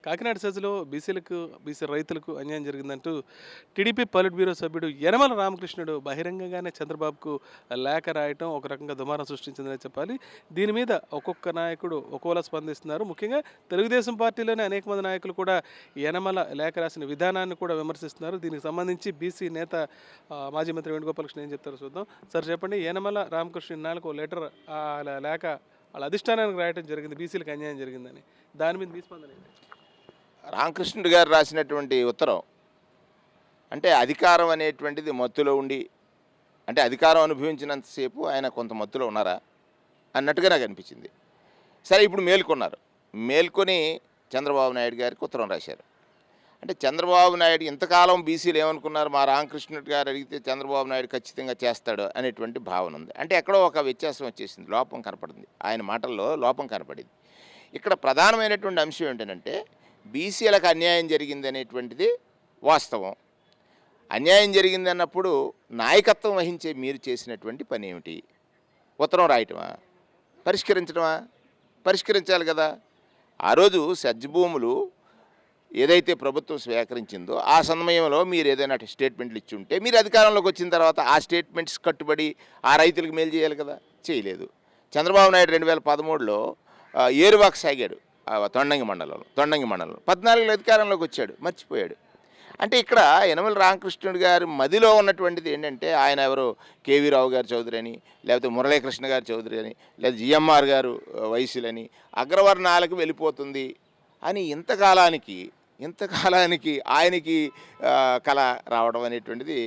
Kakinada సెజ్‌లో BC రైతులకు అన్యాయం జరిగిందంటూ TDP polit bureau సభ్యుడు యనమల రామకృష్ణుడు బహిరంగంగానే చంద్రబాబుకు లేఖ రాయటం ఒక రకంగా దుమారం సృష్టించిందనే చెప్పాలి. దీని మీద ఒక్కొక్క నాయకుడు ఒక్కోలా స్పందిస్తున్నారు. ముఖ్యంగా తెలుగుదేశం పార్టీలోనే అనేక మంది నాయకులు కూడా యనమల లేఖ రాసిన విధానాన్ని కూడా విమర్శిస్తున్నారు. దీనికి సంబంధించి బీసీ నేత మాజీ మంత్రి వేణుగోపాలకృష్ణ ఏం చెప్తారో చూద్దాం. సార్ చెప్పండి, యనమల రామకృష్ణ ఇన్నాళ్ళకు లెటర్ లేఖ వాళ్ళ అధిష్టానానికి రాయటం జరిగింది, బీసీలకు అన్యాయం జరిగిందని. దాని మీద మీ స్పందన ఏంటి? రామకృష్ణుడు గారు రాసినటువంటి ఉత్తరం అంటే అధికారం అనేటువంటిది మత్తులో ఉండి, అంటే అధికారం అనుభవించినంతసేపు ఆయన కొంత మత్తులో ఉన్నారా అన్నట్టుగా నాకు అనిపించింది. సరే, ఇప్పుడు మేల్కొన్నారు. మేల్కొని చంద్రబాబు నాయుడు గారికి ఉత్తరం రాశారు. అంటే చంద్రబాబు నాయుడు ఇంతకాలం బీసీలు ఏమనుకున్నారు, మా రామకృష్ణుడు గారు అడిగితే చంద్రబాబు నాయుడు ఖచ్చితంగా చేస్తాడు అనేటువంటి భావన ఉంది. అంటే ఎక్కడో ఒక వ్యత్యాసం వచ్చేసింది, లోపం కనపడింది, ఆయన మాటల్లో లోపం కనపడింది. ఇక్కడ ప్రధానమైనటువంటి అంశం ఏంటంటే బీసీలకు అన్యాయం జరిగింది అనేటువంటిది వాస్తవం. అన్యాయం జరిగింది అన్నప్పుడు నాయకత్వం వహించే మీరు చేసినటువంటి పని ఏమిటి? ఉత్తరం రాయటమా? పరిష్కరించడమా? పరిష్కరించాలి కదా. ఆ రోజు సజ్జభూములు ఏదైతే ప్రభుత్వం స్వీకరించిందో ఆ సమయంలో మీరు ఏదైనా స్టేట్మెంట్లు ఇచ్చి ఉంటే మీరు అధికారంలోకి వచ్చిన తర్వాత ఆ స్టేట్మెంట్స్ కట్టుబడి ఆ రైతులకు మేలు చేయాలి కదా. చేయలేదు. చంద్రబాబు నాయుడు 2013లో ఏరువాక సాగాడు తొండంగి మండలంలో. 14లో అధికారంలోకి వచ్చాడు, మర్చిపోయాడు. అంటే ఇక్కడ యనమల రామకృష్ణుడు గారి మదిలో ఉన్నటువంటిది ఏంటంటే ఆయన ఎవరు కేవీ రావు గారు చౌదరి అని, లేకపోతే మురళీకృష్ణ గారు చౌదరి అని, లేదా జిఎంఆర్ గారు వయసులని అగ్రవర్ణాలకు వెళ్ళిపోతుంది అని ఇంతకాలానికి ఆయనకి కళ రావడం అనేటువంటిది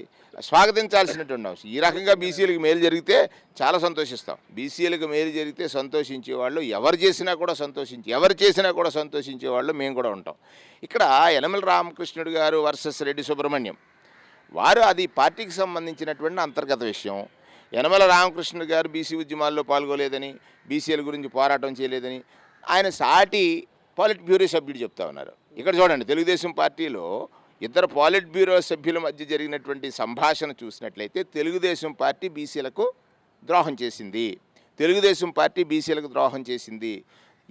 స్వాగతించాల్సినటువంటి అంశం. ఈ రకంగా బీసీలకు మేలు జరిగితే చాలా సంతోషిస్తాం. బీసీలకు మేలు జరిగితే సంతోషించేవాళ్ళు ఎవరు చేసినా కూడా సంతోషించేవాళ్ళు మేము కూడా ఉంటాం. ఇక్కడ యనమల రామకృష్ణుడు గారు వర్సెస్ రెడ్డి సుబ్రహ్మణ్యం వారు అది పార్టీకి సంబంధించినటువంటి అంతర్గత విషయం. యనమల రామకృష్ణుడు గారు బీసీ ఉద్యమాల్లో పాల్గొలేదని, బీసీల గురించి పోరాటం చేయలేదని ఆయన సాటి పాలిట్ బ్యూరో సభ్యుడు చెప్తా ఉన్నారు. ఇక్కడ చూడండి, తెలుగుదేశం పార్టీలో ఇద్దరు పాలిట్ బ్యూరో సభ్యుల మధ్య జరిగినటువంటి సంభాషణ చూసినట్లయితే తెలుగుదేశం పార్టీ బీసీలకు ద్రోహం చేసింది,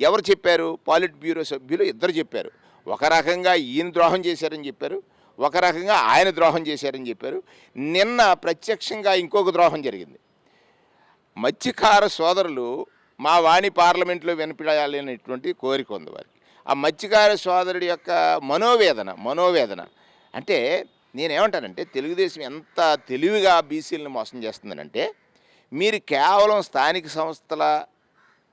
ఎవరు చెప్పారు? పాలిట్ బ్యూరో సభ్యులు ఇద్దరు చెప్పారు. ఒక రకంగా ఈయన ద్రోహం చేశారని చెప్పారు, ఒక రకంగా ఆయన ద్రోహం చేశారని చెప్పారు. నిన్న ప్రత్యక్షంగా ఇంకొక ద్రోహం జరిగింది. మత్స్యకార సోదరులు మా వాణి పార్లమెంట్లో వినిపించాలి అనేటువంటి కోరిక ఉంది వారికి. ఆ మత్స్యకార సోదరుడి యొక్క మనోవేదన అంటే నేనేమంటానంటే తెలుగుదేశం ఎంత తెలివిగా బీసీలను మోసం చేస్తుందనంటే మీరు కేవలం స్థానిక సంస్థల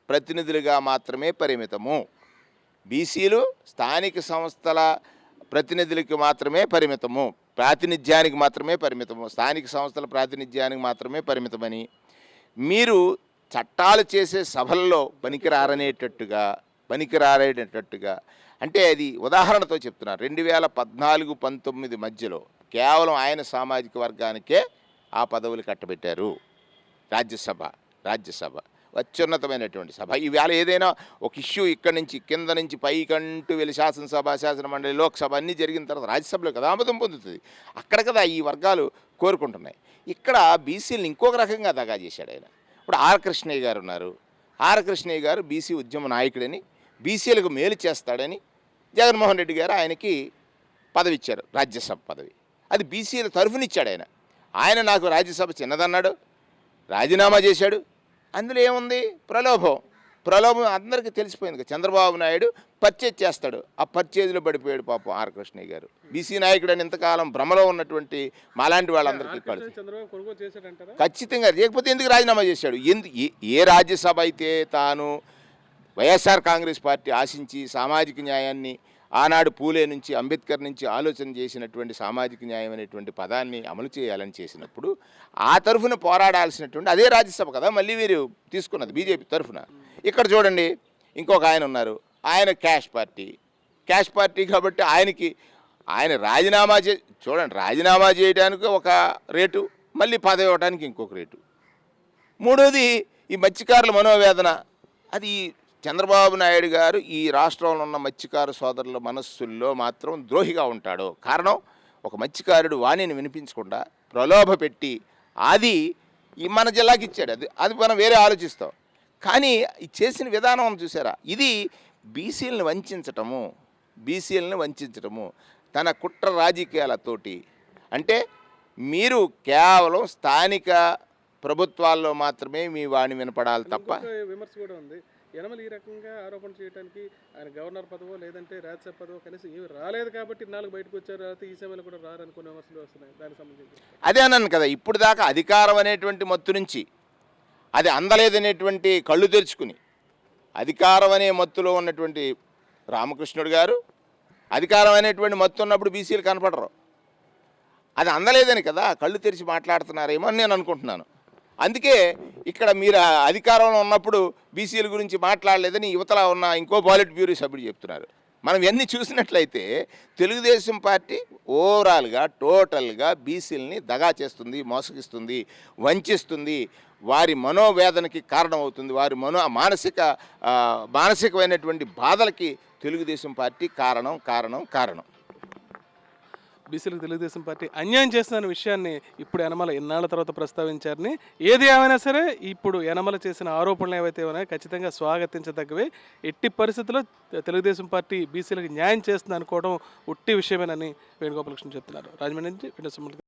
ప్రతినిధులుగా మాత్రమే పరిమితము, బీసీలు స్థానిక సంస్థల ప్రతినిధులకి మాత్రమే పరిమితము, స్థానిక సంస్థల ప్రాతినిధ్యానికి మాత్రమే పరిమితమని మీరు చట్టాలు చేసే సభల్లో పనికిరారేటట్టుగా అంటే అది ఉదాహరణతో చెప్తున్నారు. 2014-19 మధ్యలో కేవలం ఆయన సామాజిక వర్గానికే ఆ పదవులు కట్టబెట్టారు. రాజ్యసభ అత్యున్నతమైనటువంటి సభ. ఈవేళ ఏదైనా ఒక ఇష్యూ ఇక్కడి నుంచి కింద నుంచి పైకంటూ వెళ్ళి శాసనసభ, శాసనమండలి, లోక్సభ అన్నీ జరిగిన తర్వాత రాజ్యసభలో కదా ఆమోదం పొందుతుంది. అక్కడ కదా ఈ వర్గాలు కోరుకుంటున్నాయి. ఇక్కడ బీసీలను ఇంకొక రకంగా దగా చేశాడు ఆయన. ఇప్పుడు ఆర్ కృష్ణయ్య గారు ఉన్నారు. ఆర్ కృష్ణయ్య గారు బీసీ ఉద్యమ నాయకుడని, బీసీలకు మేలు చేస్తాడని జగన్మోహన్ రెడ్డి గారు ఆయనకి పదవి ఇచ్చారు, రాజ్యసభ పదవి. అది బీసీల తరఫునిచ్చాడు ఆయన. ఆయన నాకు రాజ్యసభ చిన్నదన్నాడు, రాజీనామా చేశాడు. అందులో ఏముంది? ప్రలోభం అందరికీ తెలిసిపోయింది. చంద్రబాబు నాయుడు పర్చేజ్ చేస్తాడు, ఆ పర్చేజ్లో పడిపోయాడు పాపం ఆర్ కృష్ణయ్య గారు. బీసీ నాయకుడు అని ఇంతకాలం భ్రమలో ఉన్నటువంటి మాలాంటి వాళ్ళందరికీ ఖచ్చితంగా లేకపోతే ఎందుకు రాజీనామా చేశాడు? ఏ రాజ్యసభ అయితే తాను వైఎస్ఆర్ కాంగ్రెస్ పార్టీ ఆశించి సామాజిక న్యాయాన్ని ఆనాడు పూలే నుంచి, అంబేద్కర్ నుంచి ఆలోచన చేసినటువంటి సామాజిక న్యాయం అనేటువంటి పదాన్ని అమలు చేయాలని చేసినప్పుడు ఆ తరఫున పోరాడాల్సినటువంటి అదే రాజ్యసభ కదా మళ్ళీ వీరు తీసుకున్నది బీజేపీ తరఫున. ఇక్కడ చూడండి, ఇంకొక ఆయన ఉన్నారు, ఆయన క్యాష్ పార్టీ కాబట్టి ఆయన రాజీనామా చేయడానికి ఒక రేటు, మళ్ళీ పదవి ఇవ్వడానికి ఇంకొక రేటు. మూడోది ఈ మత్స్యకారుల మనోవేదన. అది చంద్రబాబు నాయుడు గారు ఈ రాష్ట్రంలో ఉన్న మత్స్యకారు సోదరుల మనస్సుల్లో మాత్రం ద్రోహిగా ఉంటాడు. కారణం, ఒక మత్స్యకారుడు వాణిని వినిపించకుండా ప్రలోభ పెట్టి అది మన జిల్లాకి ఇచ్చాడు. అది మనం వేరే ఆలోచిస్తాం. కానీ చేసిన విధానం చూసారా, ఇది బీసీలను వంచటము, బీసీలని వంచడము తన కుట్ర రాజకీయాలతోటి. అంటే మీరు కేవలం స్థానిక ప్రభుత్వాల్లో మాత్రమే మీ వాణి వినపడాలి తప్ప. ఇంకొక విమర్శ కూడా ఉంది. యనమల ఈ రకంగా ఆరోపణ చేయడానికి ఆయన గవర్నర్ పదవో లేదంటే రాజ్యసభ పదవో కనీసం ఏమి రాలేదు కాబట్టి ఇన్నాళ్ళు బయటకు వచ్చారు, లేకపోతే ఈ సమయంలో కూడా రారనుకునే విమర్శలు వస్తున్నాయి. దానికి సంబంధించి అదే అన్నాను కదా, ఇప్పుడు దాకా అధికారం అనేటువంటి మత్తు నుంచి అది అందలేదనేటువంటి కళ్ళు తెరుచుకుని అధికారం అనే మత్తులో ఉన్నటువంటి రామకృష్ణుడు గారు అధికారం అనేటువంటి మత్తు ఉన్నప్పుడు బీసీలు కనపడరు. అది అందలేదని కదా కళ్ళు తెరిచి మాట్లాడుతున్నారేమో అని నేను అనుకుంటున్నాను. అందుకే ఇక్కడ మీరు అధికారంలో ఉన్నప్పుడు బీసీల గురించి మాట్లాడలేదని యువతల ఉన్న ఇంకో పాలిట్ బ్యూరో సభ్యుడు చెప్తున్నారు. మనం ఇవన్నీ చూసినట్లయితే తెలుగుదేశం పార్టీ ఓవరాల్గా టోటల్గా బీసీలని దగా చేస్తుంది, మోసగిస్తుంది, వంచిస్తుంది, వారి మనోవేదనకి కారణమవుతుంది, వారి మానసికమైనటువంటి బాధలకి తెలుగుదేశం పార్టీ కారణం. బీసీలకు తెలుగుదేశం పార్టీ అన్యాయం చేస్తున్న విషయాన్ని ఇప్పుడు యనమల ఇన్నాళ్ల తర్వాత ప్రస్తావించారని, ఏది ఏమైనా సరే ఇప్పుడు యనమల చేసిన ఆరోపణలు ఏవైతే ఉన్నాయో ఖచ్చితంగా స్వాగతించదగ్గవే. ఎట్టి పరిస్థితుల్లో తెలుగుదేశం పార్టీ బీసీలకు న్యాయం చేస్తుంది అనుకోవడం ఉట్టి విషయమేనని వేణుగోపాలకృష్ణ చెప్తున్నారు. రాజమండ్రి నుంచి